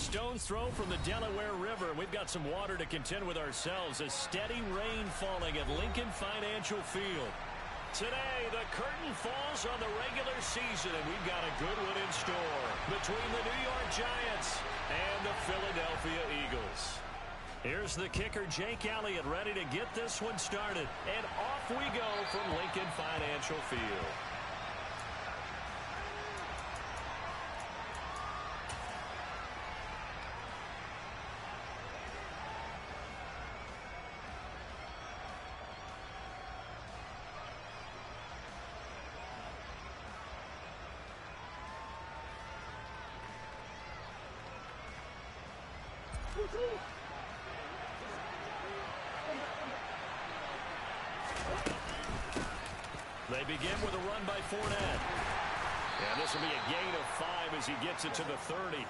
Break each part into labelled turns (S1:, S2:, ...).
S1: stone's throw from the Delaware River. We've got some water to contend with ourselves. A steady rain falling at Lincoln Financial Field. Today, the curtain falls on the regular season, and we've got a good one in store between the New York Giants and the Philadelphia Eagles. Here's the kicker, Jake Elliott, ready to get this one started. And off we go from Lincoln Financial Field. They begin with a run by Fournette. And this will be a gain of 5 as he gets it to the 30.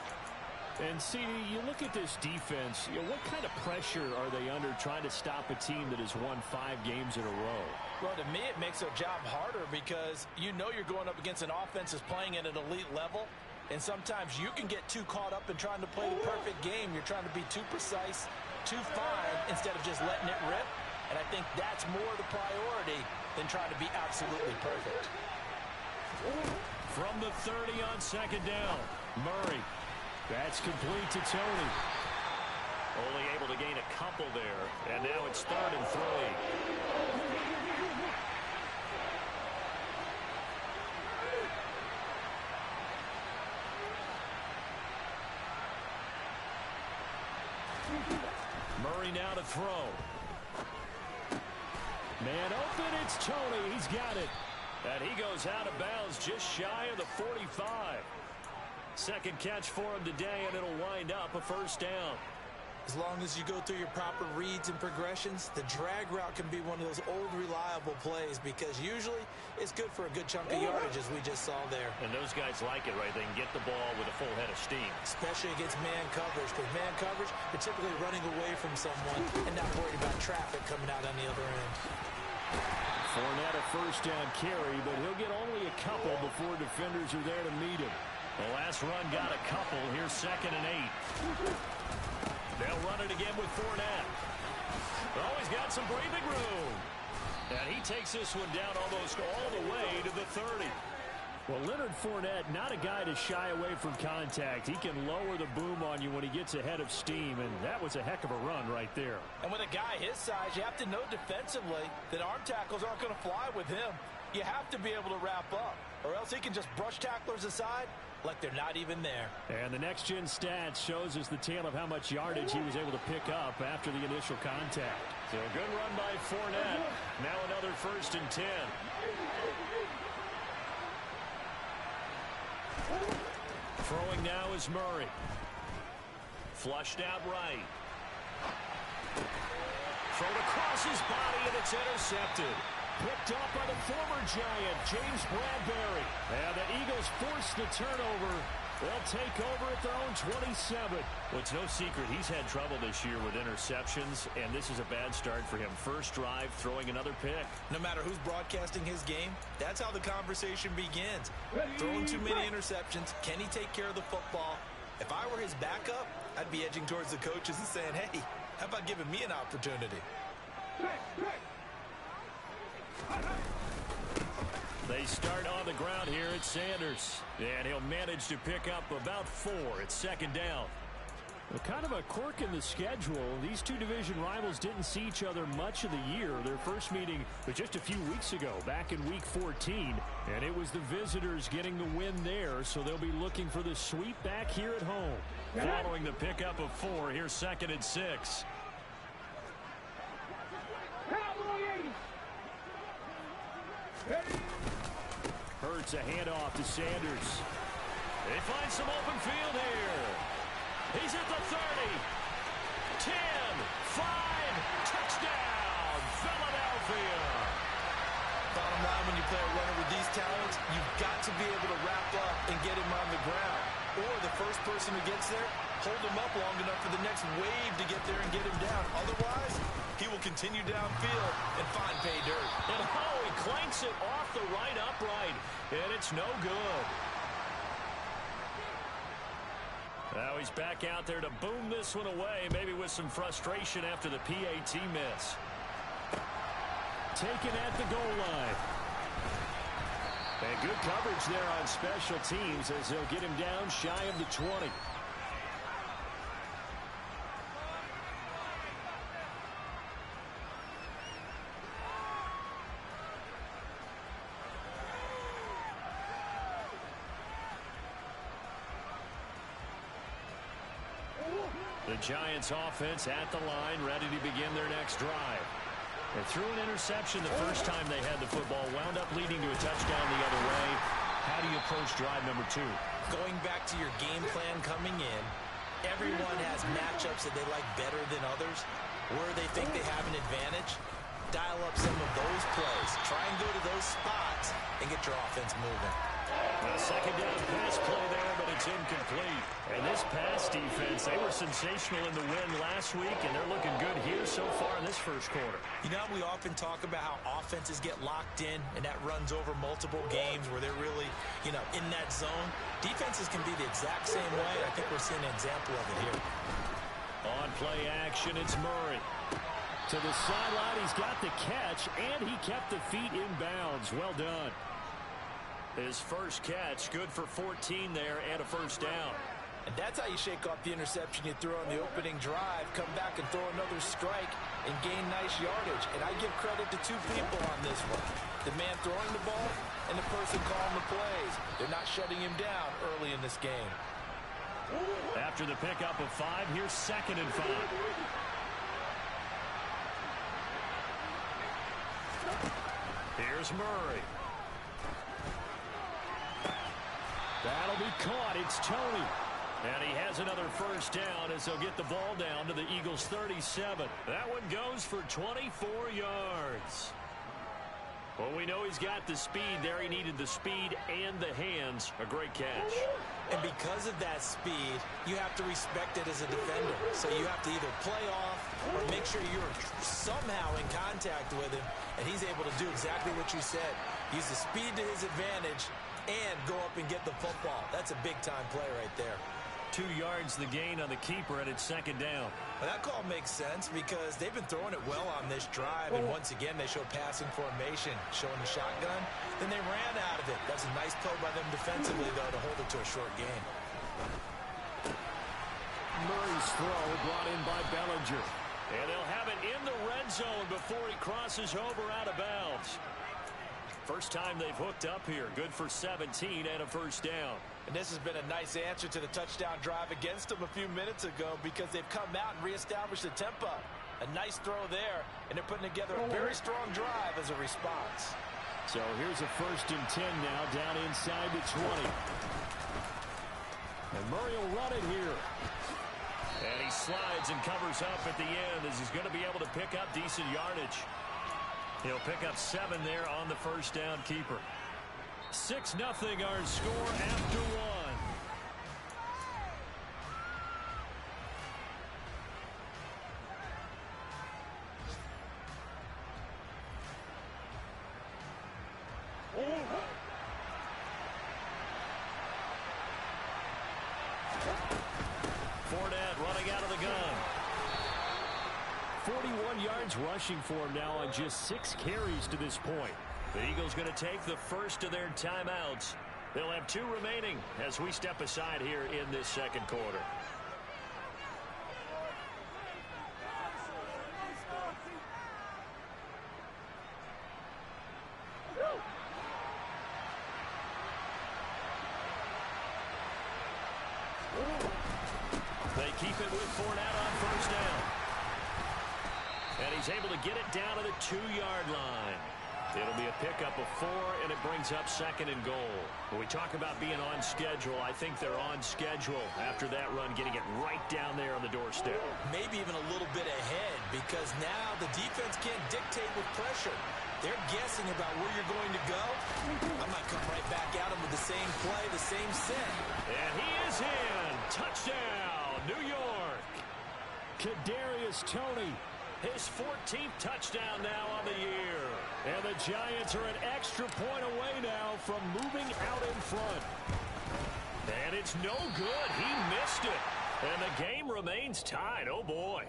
S2: And, CD, you look at this defense, what kind of pressure are they under trying to stop a team that has won 5 games in a row?
S3: Well, to me, it makes their job harder because you know you're going up against an offense that's playing at an elite level. And sometimes you can get too caught up in trying to play the perfect game. You're trying to be too precise, too fine, instead of just letting it rip. And I think that's more the priority than trying to be absolutely perfect.
S1: From the 30 on second down, Murray. That's complete to Tony. Only able to gain a couple there. And now it's 3rd and 3. Murray now to throw. Man open, it's Tony. He's got it. And he goes out of bounds just shy of the 45. Second catch for him today, and it'll wind up a first down.
S3: As long as you go through your proper reads and progressions, the drag route can be one of those old reliable plays because usually it's good for a good chunk of yardage as we just saw there.
S1: And those guys like it, right? They can get the ball with a full head of steam.
S3: Especially against man coverage, because man coverage, they're typically running away from someone and not worried about traffic coming out on the other end.
S1: Fournette a first down carry, but he'll get only a couple before defenders are there to meet him. The last run got a couple. Here's 2nd and 8. They'll run it again with Fournette. Oh, he's got some breathing room. And he takes this one down almost all the way to the 30.
S2: Well, Leonard Fournette, not a guy to shy away from contact. He can lower the boom on you when he gets ahead of steam, and that was a heck of a run right there.
S3: And with a guy his size, you have to know defensively that arm tackles aren't going to fly with him. You have to be able to wrap up, or else he can just brush tacklers aside like they're not even there.
S2: And the next-gen stats shows us the tale of how much yardage he was able to pick up after the initial contact.
S1: So a good run by Fournette. Now another 1st and 10. Throwing now is Murray. Flushed out right. Thrown across his body, and it's intercepted. Picked up by the former Giant, James Bradbury. And the Eagles force the turnover. They'll take over at their own 27. Well, it's no secret he's had trouble this year with interceptions, and this is a bad start for him. First drive, throwing another pick.
S3: No matter who's broadcasting his game, that's how the conversation begins. Throwing too many interceptions, can he take care of the football? If I were his backup, I'd be edging towards the coaches and saying, hey, how about giving me an opportunity?
S1: They start on the ground here at Sanders. And he'll manage to pick up about 4 at 2nd down.
S2: Well, kind of a quirk in the schedule. These two division rivals didn't see each other much of the year. Their first meeting was just a few weeks ago, back in Week 14. And it was the visitors getting the win there, so they'll be looking for the sweep back here at home.
S1: Following the pickup of 4, here's 2nd and 6.
S2: Hurts a handoff to Sanders.
S1: They find some open field here. He's at the 30. 10, 5, touchdown, Philadelphia.
S3: Bottom line, when you play a runner with these talents, you've got to be able to wrap up and get him on the ground. Or the first person who gets there, hold him up long enough for the next wave to get there and get him down. Otherwise, he will continue downfield and find pay dirt.
S1: And he clanks it off the right upright, and it's no good. Now he's back out there to boom this one away, maybe with some frustration after the PAT miss.
S2: Taken at the goal line. And good coverage there on special teams as they'll get him down shy of the 20.
S1: The Giants offense at the line, ready to begin their next drive. They threw an interception the first time they had the football, wound up leading to a touchdown the other way. How do you approach drive number 2?
S3: Going back to your game plan coming in, everyone has matchups that they like better than others. Where they think they have an advantage, dial up some of those plays. Try and go to those spots and get your offense moving.
S1: A second down pass play there, but it's incomplete. And this pass defense, they were sensational in the win last week, and they're looking good here so far in this first quarter.
S3: You know, we often talk about how offenses get locked in, and that runs over multiple games where they're really, you know, in that zone. Defenses can be the exact same way. I think we're seeing an example of it here.
S1: On play action, it's Murray.
S2: To the sideline, he's got the catch, and he kept the feet in bounds. Well done.
S1: His first catch, good for 14 there and a first down.
S3: And that's how you shake off the interception you threw on the opening drive, come back and throw another strike and gain nice yardage. And I give credit to two people on this one. The man throwing the ball and the person calling the plays. They're not shutting him down early in this game.
S1: After the pickup of 5, here's 2nd and 5. Here's Murray.
S2: That'll be caught. It's Tony.
S1: And he has another first down as they'll get the ball down to the Eagles' 37. That one goes for 24 yards. Well, we know he's got the speed there. He needed the speed and the hands. A great catch.
S3: And because of that speed, you have to respect it as a defender. So you have to either play off or make sure you're somehow in contact with him. And he's able to do exactly what you said. Use the speed to his advantage and go up and get the football. That's a big-time play right there.
S1: 2 yards the gain on the keeper, and it's 2nd down.
S3: Well, that call makes sense because they've been throwing it well on this drive, and once again they show passing formation, showing the shotgun. Then they ran out of it. That's a nice play by them defensively, though, to hold it to a short game.
S2: Murray's throw brought in by Bellinger.
S1: And they'll have it in the red zone before he crosses over out of bounds. First time they've hooked up here. Good for 17 and a first down.
S3: And this has been a nice answer to the touchdown drive against them a few minutes ago because they've come out and reestablished the tempo. A nice throw there, and they're putting together a very strong drive as a response.
S2: So here's a 1st and 10 now down inside the 20. And Murray will run it here.
S1: And he slides and covers up at the end as he's going to be able to pick up decent yardage. He'll pick up 7 there on the first down keeper. 6-0 our score after 1. Fournette running out of the gun.
S2: 41 yards rushing for him now on just 6 carries to this point.
S1: The Eagles going to take the first of their timeouts. They'll have 2 remaining as we step aside here in this second quarter. They keep it with Fournette on first down. And he's able to get it down to the 2-yard line. It'll be a pickup of 4, and it brings up 2nd and goal. When we talk about being on schedule, I think they're on schedule after that run, getting it right down there on the doorstep.
S3: Maybe even a little bit ahead because now the defense can't dictate with pressure. They're guessing about where you're going to go. I might come right back at them with the same play, the same set.
S1: And he is in. Touchdown, New York.
S2: Kadarius Toney.
S1: His 14th touchdown now on the year.
S2: And the Giants are an extra point away now from moving out in front.
S1: And it's no good. He missed it. And the game remains tied. Oh, boy.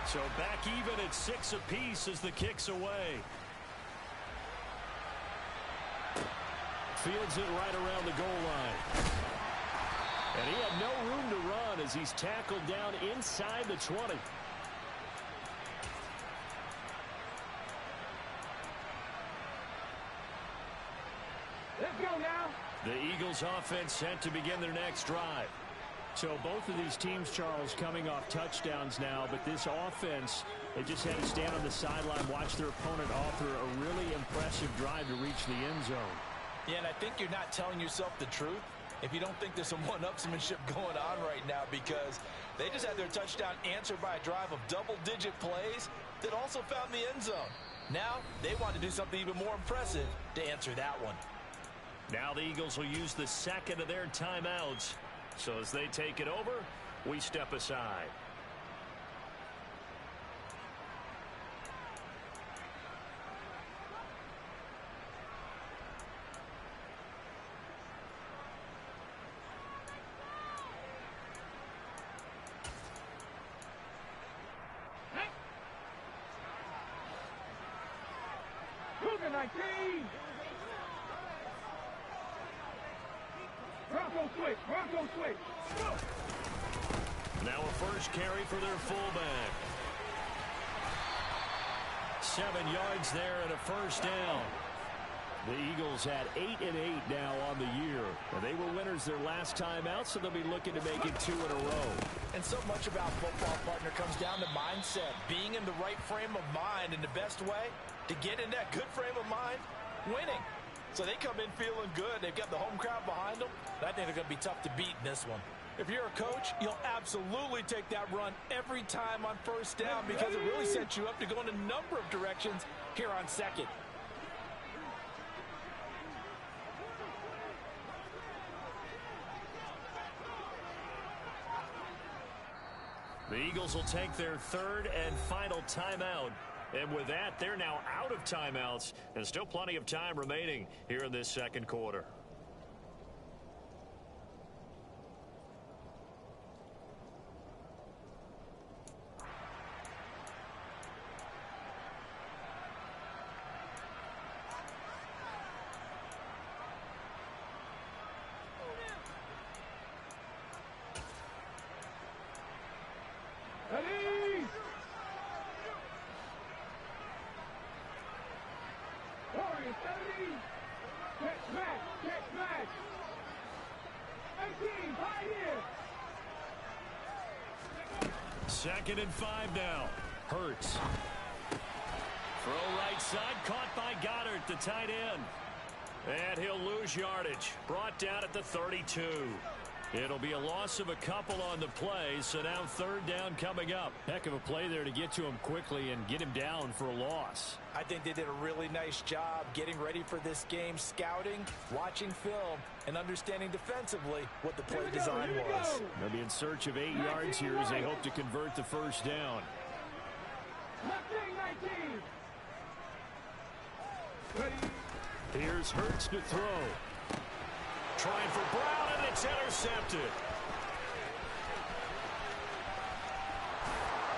S1: So back even at 6 apiece as the kick's away. Fields it right around the goal line. And he had no room to run as he's tackled down inside the 20.
S4: Let's go now.
S1: The Eagles offense set to begin their next drive.
S2: So both of these teams, Charles, coming off touchdowns now, but this offense, they just had to stand on the sideline, watch their opponent offer a really impressive drive to reach the end zone.
S3: Yeah, and I think you're not telling yourself the truth if you don't think there's some one-upsmanship going on right now, because they just had their touchdown answered by a drive of double-digit plays that also found the end zone. Now they want to do something even more impressive to answer that one.
S1: Now the Eagles will use the second of their timeouts. So as they take it over, we step aside.
S4: Cougar 19. Bronco switch. Bronco switch. Go.
S1: Now a first carry for their fullback. 7 yards there and a first down.
S2: The Eagles had 8 and 8 now on the year. And they were winners their last time out, so they'll be looking to make it 2 in a row.
S3: And so much about football, partner, comes down to mindset. Being in the right frame of mind, and the best way to get in that good frame of mind, winning. So they come in feeling good. They've got the home crowd behind them. I think they're going to be tough to beat in this one. If you're a coach, you'll absolutely take that run every time on first down because it really sets you up to go in a number of directions here on second.
S1: The Eagles will take their third and final timeout. And with that, they're now out of timeouts. And still plenty of time remaining here in this second quarter.
S4: Ready. Warriors 30. Catch match. Catch match. 18. Right here.
S1: Second and 5 now. Hurts. Throw right side, caught by Goddard, the tight end. And he'll lose yardage. Brought down at the 32. It'll be a loss of a couple on the play, so now third down coming up.
S2: Heck of a play there to get to him quickly and get him down for a loss.
S3: I think they did a really nice job getting ready for this game, scouting, watching film, and understanding defensively what the play design was.
S2: They'll be in search of 8 yards here as they hope to convert the first down.
S4: 19. Ready.
S2: Here's Hurts to throw.
S1: Trying for Brown, and it's intercepted.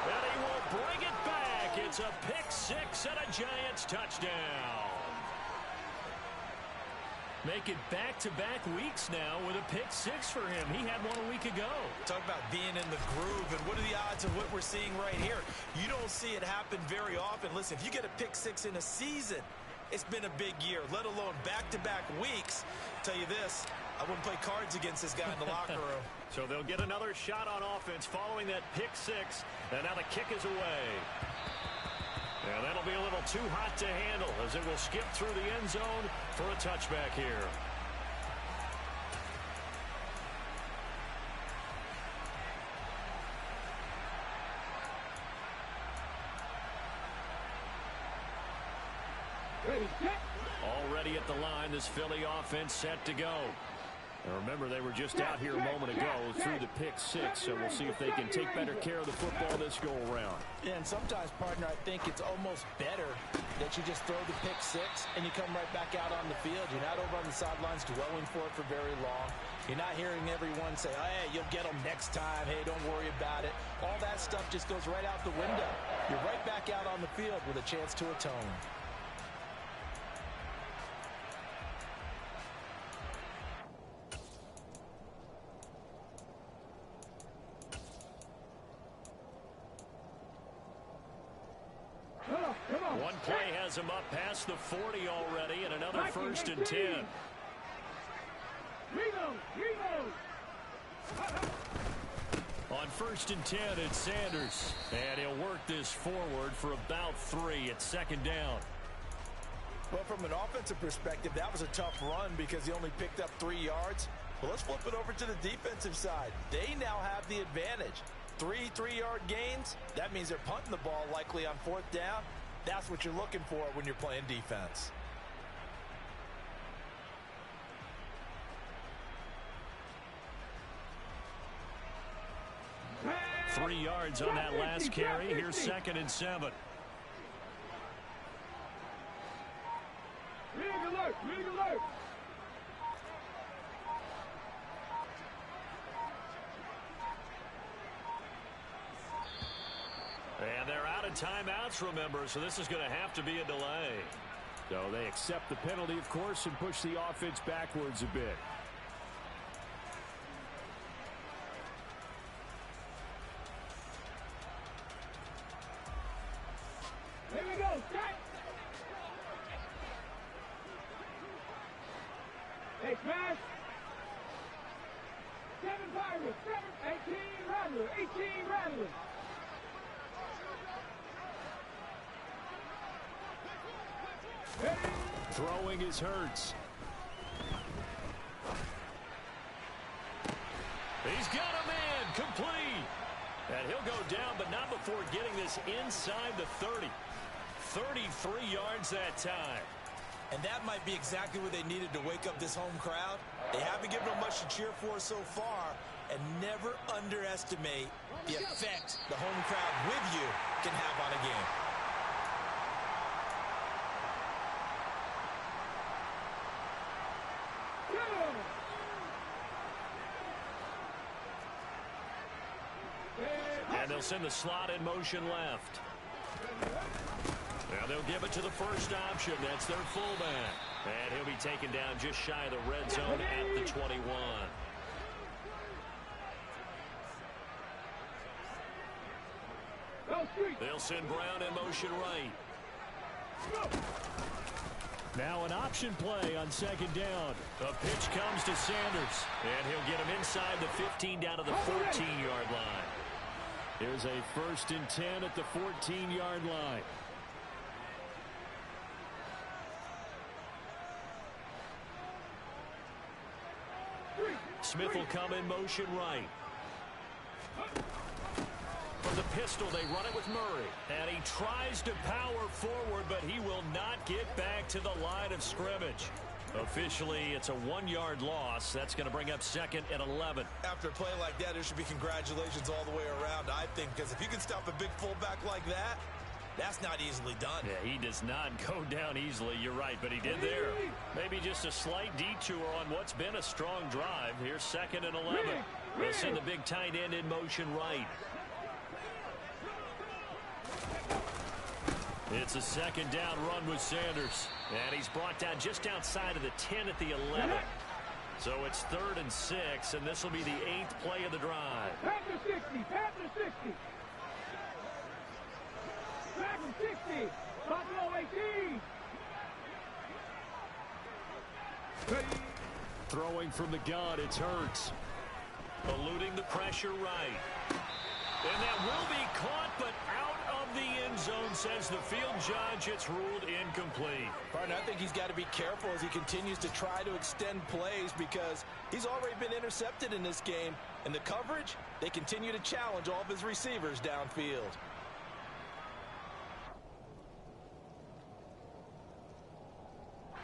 S1: And he will bring it back. It's a pick six and a Giants touchdown. Make it back-to-back weeks now with a pick six for him. He had one a week ago.
S3: Talk about being in the groove, and what are the odds of what we're seeing right here? You don't see it happen very often. Listen, if you get a pick six in a season, it's been a big year, let alone back-to-back weeks. Tell you this, I wouldn't play cards against this guy in the locker room.
S1: So they'll get another shot on offense following that pick six, and now the kick is away. And that'll be a little too hot to handle as it will skip through the end zone for a touchback here.
S4: Ready, set.
S1: Already at the line, this Philly offense set to go.
S2: And remember, they were just out here a moment ago through the pick six, so we'll see if they can take better care of the football this go-around.
S3: Yeah, and sometimes, partner, I think it's almost better that you just throw the pick six and you come right back out on the field. You're not over on the sidelines dwelling for it for very long. You're not hearing everyone say, oh, hey, you'll get them next time. Hey, don't worry about it. All that stuff just goes right out the window. You're right back out on the field with a chance to atone.
S1: One play has him up past the 40 already, and another 1st and 10. On 1st and 10, it's Sanders. And he'll work this forward for about 3 at 2nd down.
S3: Well, from an offensive perspective, that was a tough run because he only picked up 3 yards. Well, let's flip it over to the defensive side. They now have the advantage. 3 3-yard gains, that means they're punting the ball likely on 4th down. That's what you're looking for when you're playing defense.
S1: Three yards on that last carry. Here's 2nd and 7.
S4: Rig alert! Rig alert!
S1: And they're out of timeouts, remember, so this is going to have to be a delay.
S2: So they accept the penalty, of course, and push the offense backwards a bit.
S4: Here we go, set! Hey, smash! 7 Pirates, 18 Rattlers, 18 Rattlers.
S2: Throwing is Hurts.
S1: He's got a man, complete. And he'll go down, but not before getting this inside the 30. 33 yards that time.
S3: And that might be exactly what they needed to wake up this home crowd. They haven't given them much to cheer for so far, and never underestimate the effect the home crowd with you can have on a game.
S1: And they'll send the slot in motion left. Now they'll give it to the first option. That's their fullback. And he'll be taken down just shy of the red zone at the 21. They'll send Brown in motion right.
S2: Now an option play on 2nd down.
S1: The pitch comes to Sanders. And he'll get him inside the 15 down to the 14-yard line.
S2: Here's a 1st and 10 at the 14-yard line.
S1: Smith will come in motion right. From the pistol, they run it with Murray. And he tries to power forward, but he will not get back to the line of scrimmage. Officially, it's a 1-yard loss. That's going to bring up 2nd and 11.
S3: After a play like that, there should be congratulations all the way around, I think, because if you can stop a big fullback like that, that's not easily done.
S1: Yeah, he does not go down easily. You're right, but he did there. Maybe just a slight detour on what's been a strong drive. Here's 2nd and 11. They'll send the big tight end in motion right. It's a 2nd down run with Sanders. And he's brought down just outside of the 10 at the 11. So it's 3rd and 6, and this will be the 8th play of the drive.
S4: Panther 60, Panther 60. Panther 60, Buffalo 18.
S2: Throwing from the gun, it's Hurts.
S1: Eluding the pressure right. And that will be caught, but out of the end zone, says the field judge. It's ruled incomplete.
S3: Partner, I think he's got to be careful as he continues to try to extend plays because he's already been intercepted in this game. And the coverage, they continue to challenge all of his receivers downfield.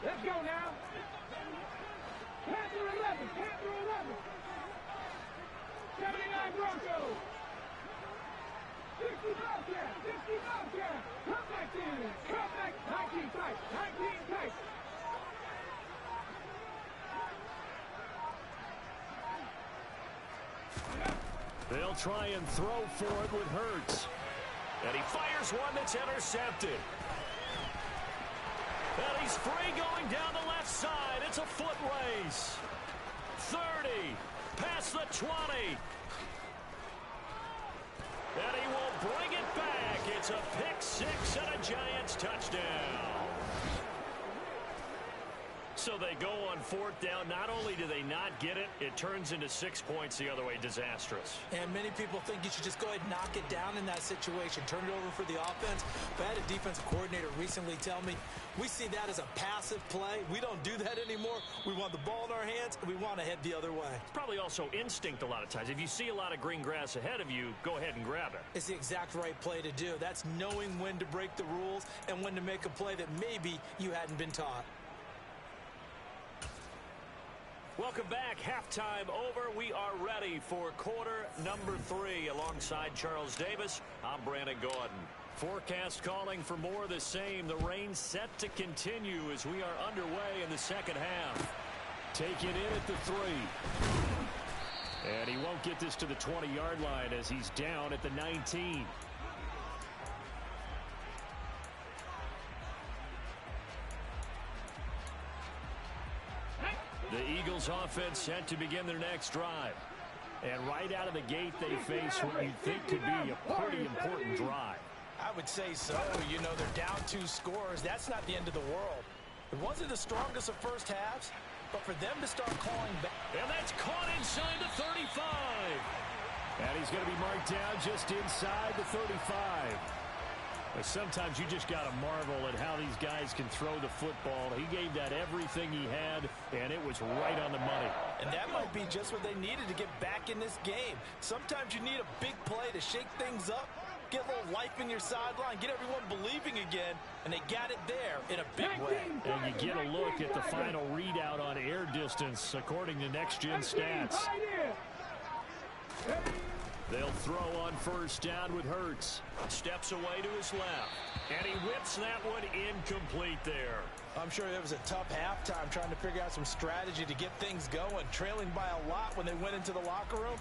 S4: Let's go now. Panther 11, Panther 11. 79 Broncos. 60 Bobcat, 60 Bobcat. Come back in. Come back. 19 tight, 19 tight.
S2: They'll try and throw for it with Hurts.
S1: And he fires one that's intercepted. And he's free going down the left side. It's a foot race. 30, past the 20. And he will bring it back. It's a pick six and a Giants touchdown. So they go on fourth down. Not only do they not get it, it turns into 6 points the other way. Disastrous.
S3: And many people think you should just go ahead and knock it down in that situation. Turn it over for the offense. But I had a defensive coordinator recently tell me, we see that as a passive play. We don't do that anymore. We want the ball in our hands, and we want to head the other way.
S1: It's probably also instinct a lot of times. If you see a lot of green grass ahead of you, go ahead and grab it.
S3: It's the exact right play to do. That's knowing when to break the rules and when to make a play that maybe you hadn't been taught.
S1: Welcome back. Halftime over. We are ready for quarter number 3. Alongside Charles Davis, I'm Brandon Gordon. Forecast calling for more of the same. The rain set to continue as we are underway in the second half.
S2: Taken in at the 3. And he won't get this to the 20-yard line as he's down at the 19. The Eagles offense set to begin their next drive. And right out of the gate, they face what you'd think could be a pretty important drive.
S3: I would say so. You know, they're down 2 scores. That's not the end of the world. It wasn't the strongest of first halves, but for them to start calling back.
S1: And that's caught inside the 35.
S2: And he's going to be marked down just inside the 35. But sometimes you just got to marvel at how these guys can throw the football. He gave that everything he had, and it was right on the money.
S3: And that might be just what they needed to get back in this game. Sometimes you need a big play to shake things up, get a little life in your sideline, get everyone believing again, and they got it there in a big way.
S2: And you get a look at the final readout on air distance, according to Next Gen Stats. They'll throw on first down with Hurts.
S1: Steps away to his left. And he whips that one incomplete there.
S3: I'm sure it was a tough halftime trying to figure out some strategy to get things going. Trailing by a lot when they went into the locker room.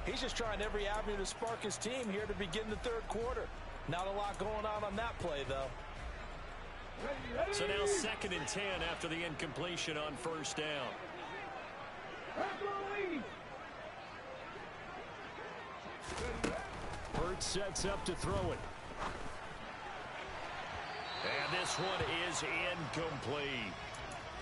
S3: He's just trying every avenue to spark his team here to begin the third quarter. Not a lot going on that play, though.
S1: So now 2nd and 10 after the incompletion on first down.
S2: Hurts sets up to throw it.
S1: And this one is incomplete.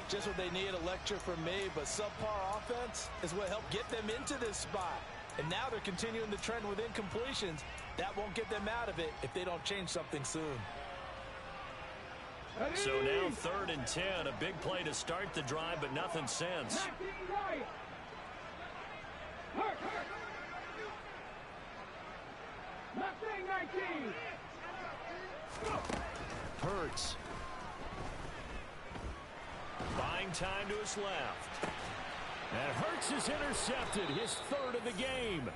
S3: Just what they need, a lecture from me, but subpar offense is what helped get them into this spot. And now they're continuing the trend with incompletions. That won't get them out of it if they don't change something soon.
S1: So now 3rd and 10, a big play to start the drive, but nothing since.
S2: Hurts.
S1: Buying time to his left.
S2: And Hurts is intercepted, his 3rd of the game.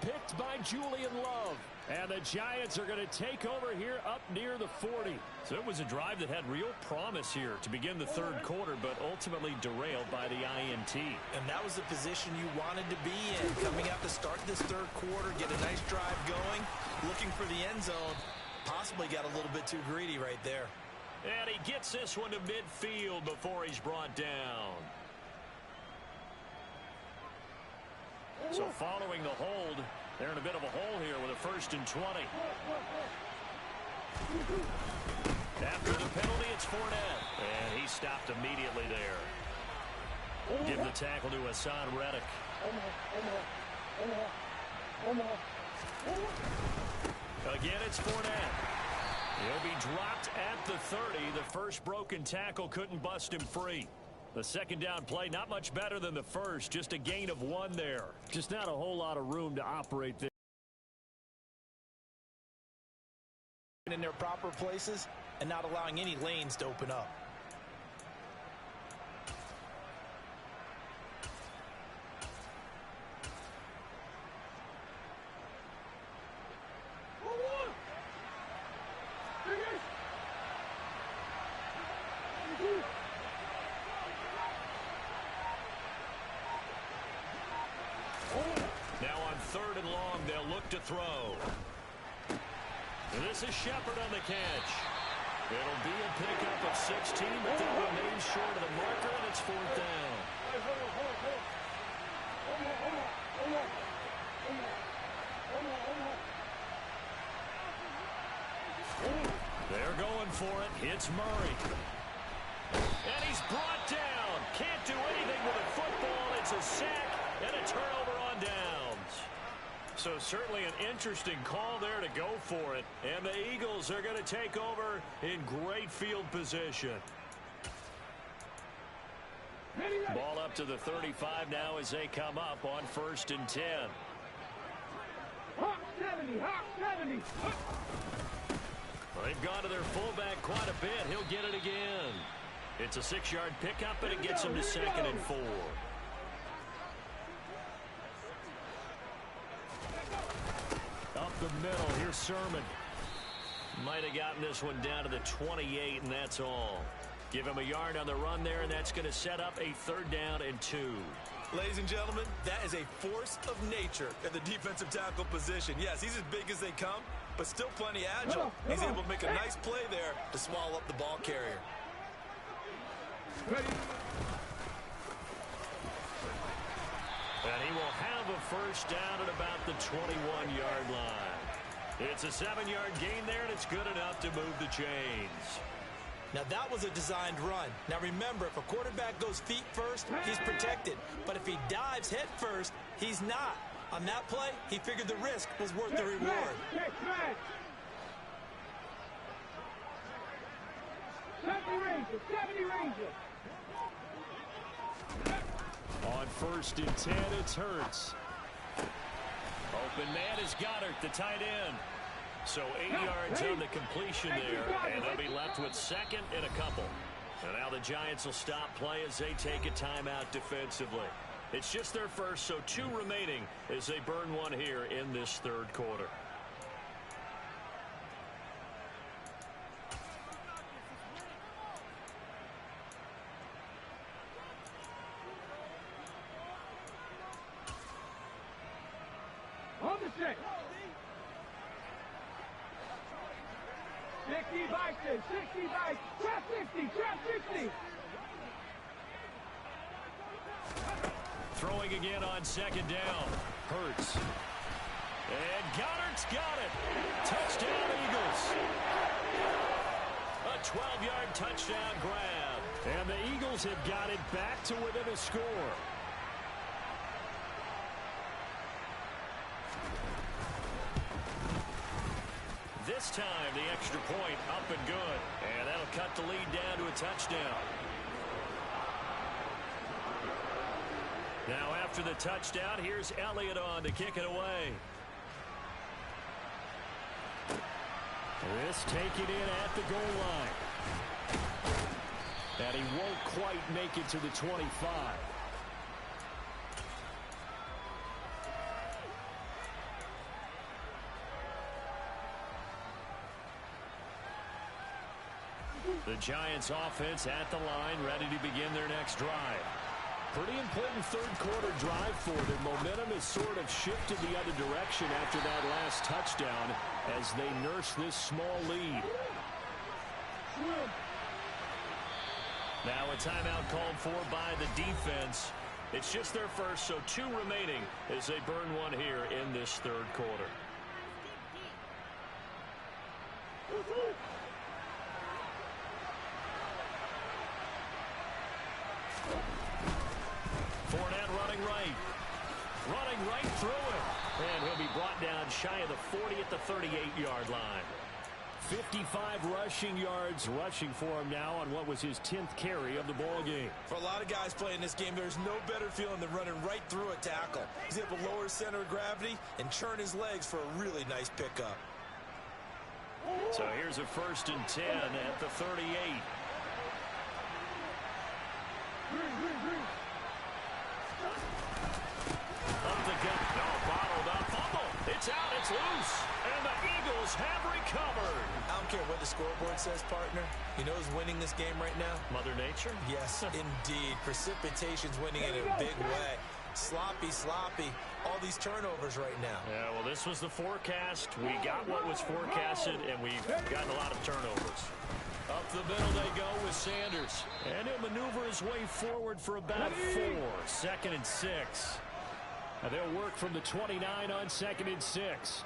S2: Picked by Julian Love. And the Giants are going to take over here up near the 40.
S1: So it was a drive that had real promise here to begin the third quarter, but ultimately derailed by the INT.
S3: And that was the position you wanted to be in. Coming out to start this third quarter, get a nice drive going, looking for the end zone. Possibly got a little bit too greedy right there.
S1: And he gets this one to midfield before he's brought down. So following the hold, they're in a bit of a hole here with a 1st and 20. After the penalty, it's Fournette. And he stopped immediately there. Give the tackle to Hassan Reddick. Again, it's Fournette. He'll be dropped at the 30. The first broken tackle couldn't bust him free. The second down play, not much better than the first. Just a gain of 1 there.
S2: Just not a whole lot of room to operate there.
S3: In their proper places and not allowing any lanes to open up.
S1: 3rd and long. They'll look to throw. And this is Shepard on the catch. It'll be a pickup of 16, but they'll remain short of the marker, and it's 4th down. They're going for it. It's Murray. And he's brought down. Can't do anything with a football. It's a sack and a turnover on downs. So certainly an interesting call there to go for it. And the Eagles are going to take over in great field position. Ball up to the 35 now as they come up on 1st and 10.
S4: Hawk 70, Hawk 70.
S1: Well, they've gone to their fullback quite a bit. He'll get it again. It's a 6-yard pickup, and it gets him to 2nd and 4. Up the middle, here's Sermon. Might have gotten this one down to the 28, and that's all. Give him a yard on the run there, and that's going to set up a 3rd down and 2.
S3: Ladies and gentlemen, that is a force of nature at the defensive tackle position. Yes, he's as big as they come, but still plenty agile. He's able to make a nice play there to swallow up the ball carrier.
S4: Ready.
S1: And he will have a 1st down at about the 21-yard line. It's a 7-yard gain there, and it's good enough to move the chains.
S3: Now, that was a designed run. Now, remember, if a quarterback goes feet first, he's protected. But if he dives head first, he's not. On that play, he figured the risk was worth the reward.
S4: 70 Rangers.
S2: On 1st and 10, it's Hurts.
S1: Open man is Goddard, the tight end. So 8 yards on the completion there, and they'll be left with 2nd and a couple. And now the Giants will stop play as they take a timeout defensively. It's just their first, so 2 remaining as they burn one here in this 3rd quarter.
S4: On the 6. 60 bikes, 60 bikes, trap 60.
S1: Throwing again on 2nd down. Hurts. And Goddard's got it. Touchdown, Eagles. A 12-yard touchdown grab.
S2: And the Eagles have got it back to within a score.
S1: This time, the extra point up and good. And that'll cut the lead down to a touchdown. Now, after the touchdown, here's Elliott on to kick it away.
S2: This taken in at the goal line. And he won't quite make it to the 25.
S1: The Giants offense at the line, ready to begin their next drive.
S2: Pretty important 3rd quarter drive for them. Momentum has sort of shifted the other direction after that last touchdown as they nurse this small lead.
S1: Now a timeout called for by the defense. It's just their first, so 2 remaining as they burn one here in this 3rd quarter. Fournette running right through it. And he'll be brought down shy of the 40 at the 38-yard line.
S2: 55 rushing yards rushing for him now on what was his 10th carry of the ball game.
S3: For a lot of guys playing this game, there's no better feeling than running right through a tackle. He's able to lower his center of gravity and churn his legs for a really nice pickup.
S1: So here's a 1st and 10 at the 38. Up the gut. No, bottled up. Fumble. It's out. It's loose. And the Eagles have recovered.
S3: I don't care what the scoreboard says, partner. You know who's winning this game right now?
S1: Mother Nature?
S3: Yes, indeed. Precipitation's winning in a big way. Sloppy. All these turnovers right now.
S1: Yeah, well, this was the forecast. We got what was forecasted, and we've gotten a lot of turnovers. Up the middle they go with Sanders. And he'll maneuver his way forward for about 4. 2nd and 6.
S2: And they'll work from the 29 on 2nd and 6.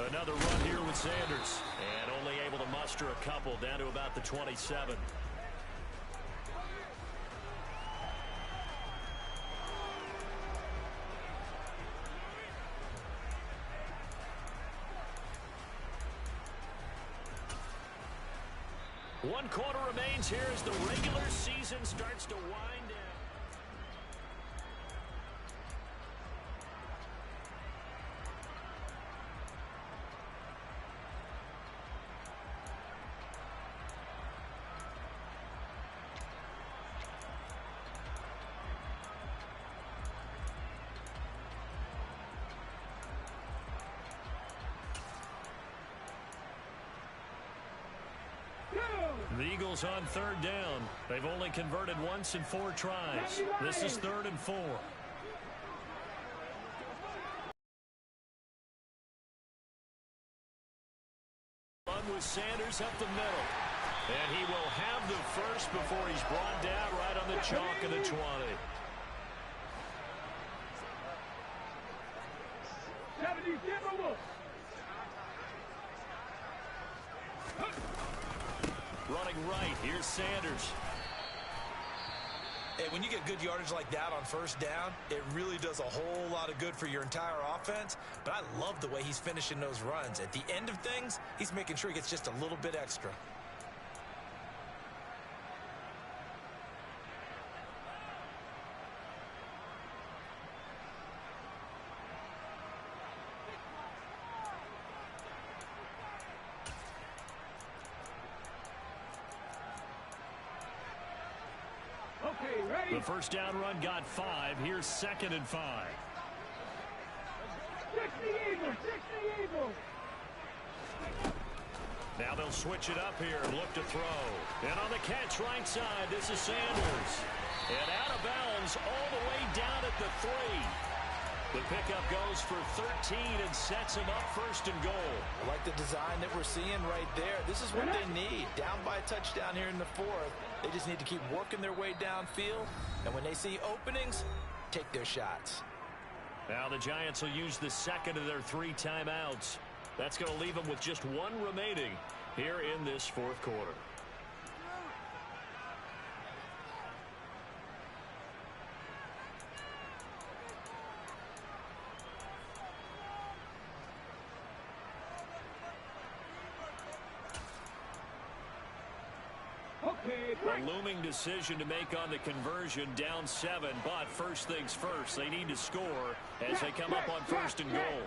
S1: Another run here with Sanders. And only able to muster a couple down to about the 27. One quarter remains here as the regular season starts to wind down. The Eagles on 3rd down. They've only converted once in 4 tries. This is 3rd and 4. Run with Sanders up the middle. And he will have the first before he's brought down right on the chalk of the 20.
S4: 70 Timberwolves.
S1: Running right, here's Sanders.
S3: Hey, when you get good yardage like that on 1st down, it really does a whole lot of good for your entire offense. But I love the way he's finishing those runs. At the end of things, he's making sure he gets just a little bit extra.
S1: The 1st down run got 5. Here's 2nd and 5.
S4: 60 Eagles.
S1: Now they'll switch it up here and look to throw. And on the catch right side, this is Sanders. And out of bounds all the way down at the 3. The pickup goes for 13 and sets him up 1st and goal.
S3: I like the design that we're seeing right there. This is what they need. Down by a touchdown here in the 4th. They just need to keep working their way downfield. And when they see openings, take their shots.
S1: Now the Giants will use the 2nd of their 3 timeouts. That's going to leave them with just 1 remaining here in this 4th quarter. A looming decision to make on the conversion, down 7, but first things first, they need to score as they come up on 1st and goal.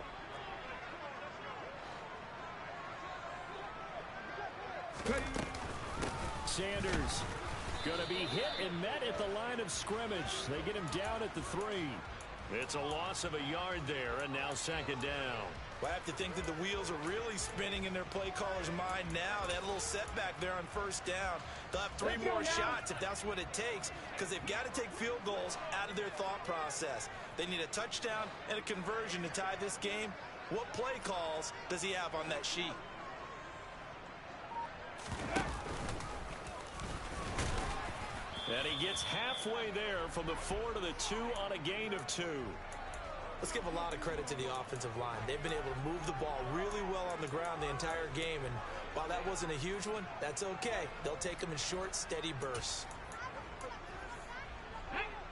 S2: Sanders going to be hit and met at the line of scrimmage. They get him down at the 3.
S1: It's a loss of a yard there, and now 2nd down.
S3: Well, I have to think that the wheels are really spinning in their play caller's mind now. They had a little setback there on 1st down. They'll have 3 more shots if that's what it takes, because they've got to take field goals out of their thought process. They need a touchdown and a conversion to tie this game. What play calls does he have on that sheet?
S1: And he gets halfway there from the 4 to the 2 on a gain of 2.
S3: Let's give a lot of credit to the offensive line. They've been able to move the ball really well on the ground the entire game. And while that wasn't a huge one, that's okay. They'll take them in short, steady bursts.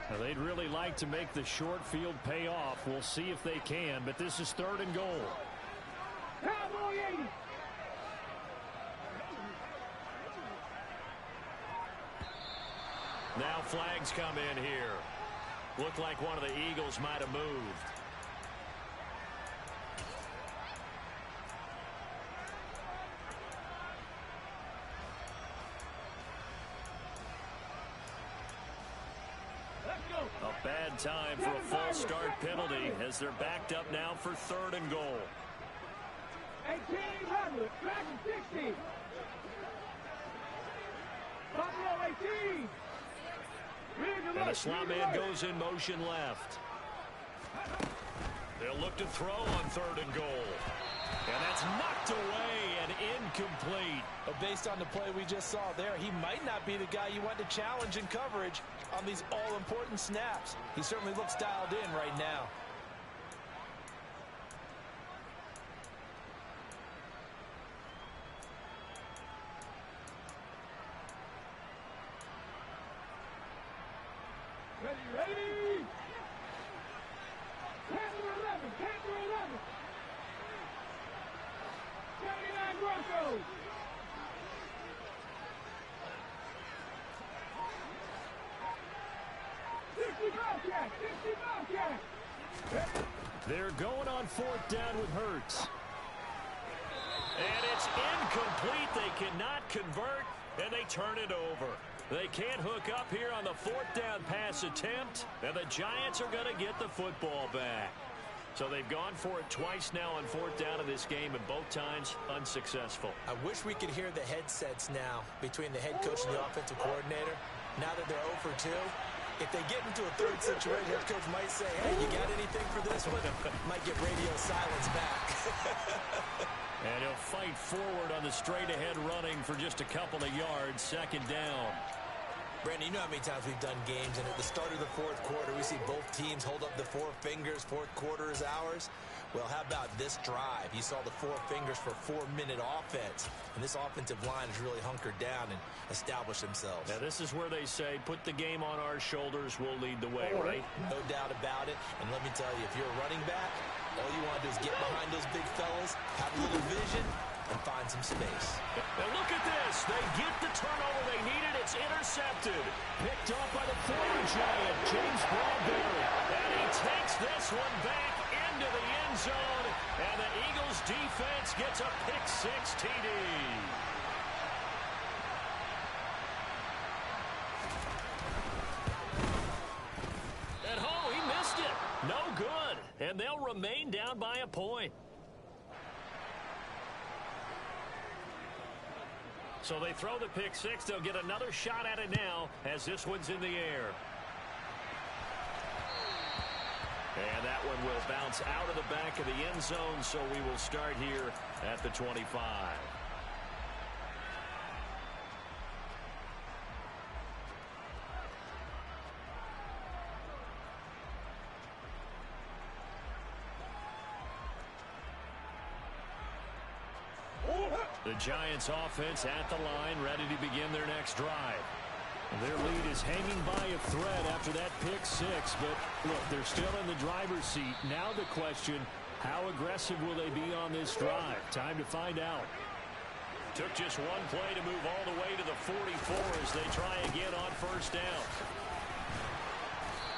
S2: Now, they'd really like to make the short field pay off. We'll see if they can, but this is 3rd and goal.
S4: Cowboy 80.
S1: Now flags come in here. Looked like one of the Eagles might have moved. A bad time for a false start penalty as they're backed up now for 3rd and goal.
S4: 18 Hardwood, back to 60. Buffalo 18.
S1: And the slot man goes in motion left. They'll look to throw on 3rd and goal. And that's knocked away and incomplete.
S3: But based on the play we just saw there, he might not be the guy you want to challenge in coverage on these all-important snaps. He certainly looks dialed in right now.
S4: Ready. Panther 11, Panther 11. 79 Broncos.
S2: They're going on 4th down with Hurts.
S1: And it's incomplete. They cannot convert, and they turn it over. They can't hook up here on the 4th down pass attempt, and the Giants are going to get the football back. So they've gone for it twice now on 4th down of this game, and both times unsuccessful.
S3: I wish we could hear the headsets now between the head coach and the offensive coordinator. Now that they're 0 for 2, if they get into a 3rd situation, head coach might say, hey, you got anything for this one? Might get radio silence back.
S1: And he'll fight forward on the straight-ahead running for just a couple of yards. 2nd down.
S3: Brandon, you know how many times we've done games, and at the start of the 4th quarter, we see both teams hold up the 4 fingers. 4th quarter is ours. Well, how about this drive? You saw the 4 fingers for 4-minute offense, and this offensive line has really hunkered down and established themselves.
S1: Now, this is where they say, put the game on our shoulders, we'll lead the way, right?
S3: No doubt about it, and let me tell you, if you're a running back, all you want to do is get behind those big fellas, have a little vision, and find some space.
S1: Now look at this. They get the turnover they needed. It's intercepted.
S2: Picked up by the former Giant, James Bradbury.
S1: And he takes this one back into the end zone. And the Eagles defense gets a pick-6 TD. And he missed it. No good. And they'll remain down by a point. So they throw the pick-6. They'll get another shot at it now as this one's in the air. And that one will bounce out of the back of the end zone, so we will start here at the 25. The Giants offense at the line, ready to begin their next drive.
S2: Their lead is hanging by a thread after that pick-6, but look, they're still in the driver's seat. Now the question, how aggressive will they be on this drive? Time to find out.
S1: Took just one play to move all the way to the 44 as they try again on 1st down.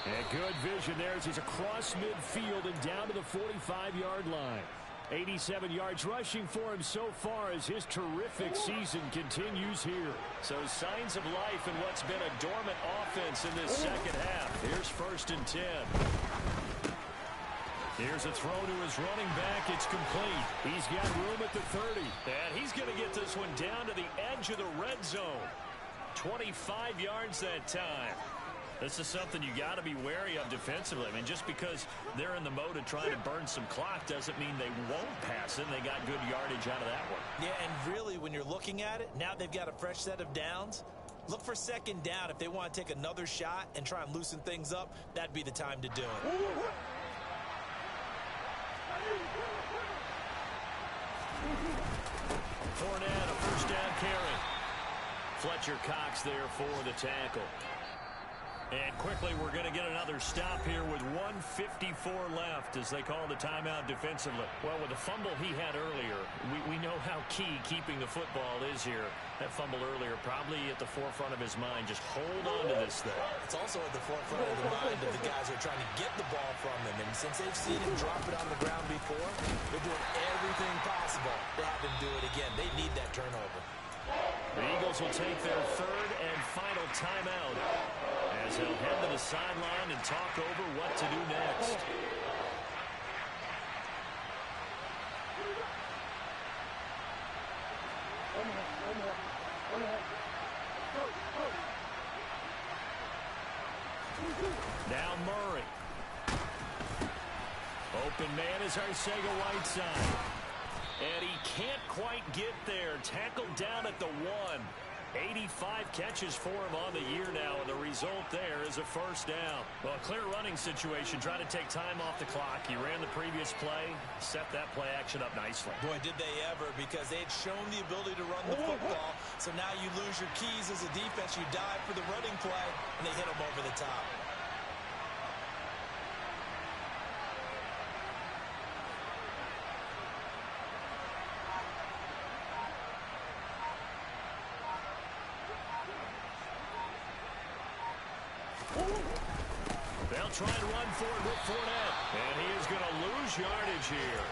S2: And good vision there as he's across midfield and down to the 45-yard line. 87 yards rushing for him so far as his terrific season continues here.
S1: So signs of life in what's been a dormant offense in this second half. Here's 1st and 10. Here's a throw to his running back. It's complete.
S2: He's got room at the 30.
S1: And he's going to get this one down to the edge of the red zone. 25 yards that time. This is something you got to be wary of defensively. I mean, just because they're in the mode of trying to burn some clock doesn't mean they won't pass it. They got good yardage out of that one.
S3: Yeah, and really, when you're looking at it, now they've got a fresh set of downs. Look for 2nd down. If they want to take another shot and try and loosen things up, that'd be the time to do it.
S1: Fournette, a 1st down carry. Fletcher Cox there for the tackle. And quickly, we're going to get another stop here with 1:54 left as they call the timeout defensively. Well, with the fumble he had earlier, we know how key keeping the football is here. That fumble earlier probably at the forefront of his mind. Just hold on to this thing.
S3: It's also at the forefront of the mind of the guys who are trying to get the ball from him. And since they've seen him drop it on the ground before, they're doing everything possible to have him do it again. They need that turnover.
S1: The Eagles will take their 3rd and final timeout as they'll head to the sideline and talk over what to do next. Now Murray. Open man is Arcega-Whiteside. And he can't quite get there. Tackled down at the 1. 85 catches for him on the year now, and the result there is a first down. Well, a clear running situation, trying to take time off the clock. He ran the previous play, set that play action up nicely.
S3: Boy, did they ever, because they had shown the ability to run the football. So now you lose your keys as a defense. You dive for the running play, and they hit him over the top.
S1: They'll try and run for it with Fournette. And he is going to lose yardage here.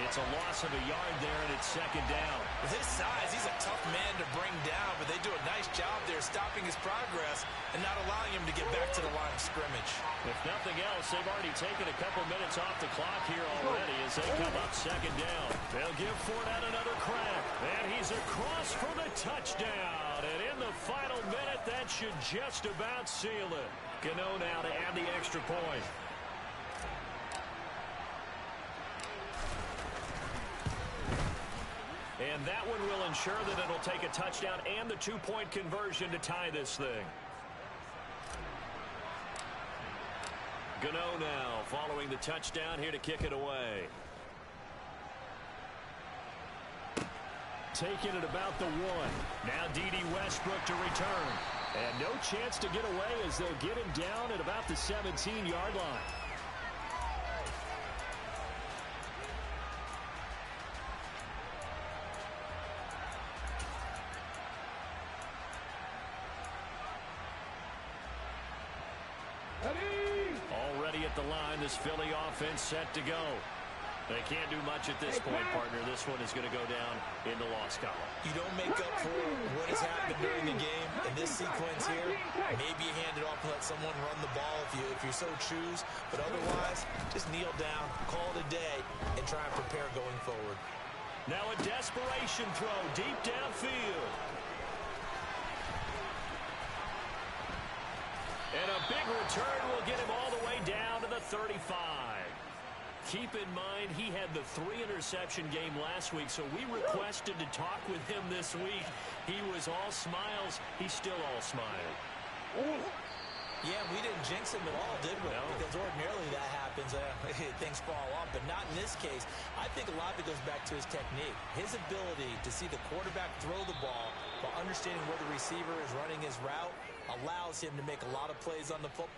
S1: It's a loss of a yard there, and it's second down.
S3: With his size, he's a tough man to bring down, but they do a nice job there stopping his progress and not allowing him to get back to the line of scrimmage.
S1: If nothing else, they've already taken a couple minutes off the clock here already as they come up second down. They'll give Fournette another crack, and he's across for the touchdown. And in the final minute, that should just about seal it. Gano now to add the extra point. And that one will ensure that it'll take a touchdown and the two-point conversion to tie this thing. Gano now following the touchdown here to kick it away. Taking it about the 1. Now D.D. Westbrook to return. And no chance to get away as they'll get him down at about the 17-yard line. Already at the line, this Philly offense set to go. They can't do much at this point, partner. This one is going to go down in the loss column.
S3: You don't make up for what has happened during the game. In this sequence here, maybe you hand it off and let someone run the ball if you so choose. But otherwise, just kneel down, call it a day, and try and prepare going forward.
S1: Now a desperation throw deep downfield. And a big return will get him all the way down to the 35. Keep in mind, he had the 3-interception game last week, so we requested to talk with him this week. He was all smiles. He's still all smile.
S3: Yeah, we didn't jinx him at all, did we?
S1: No.
S3: Because ordinarily that happens. Things fall off, but not in this case. I think a lot of it goes back to his technique. His ability to see the quarterback throw the ball while understanding where the receiver is running his route allows him to make a lot of plays on the football.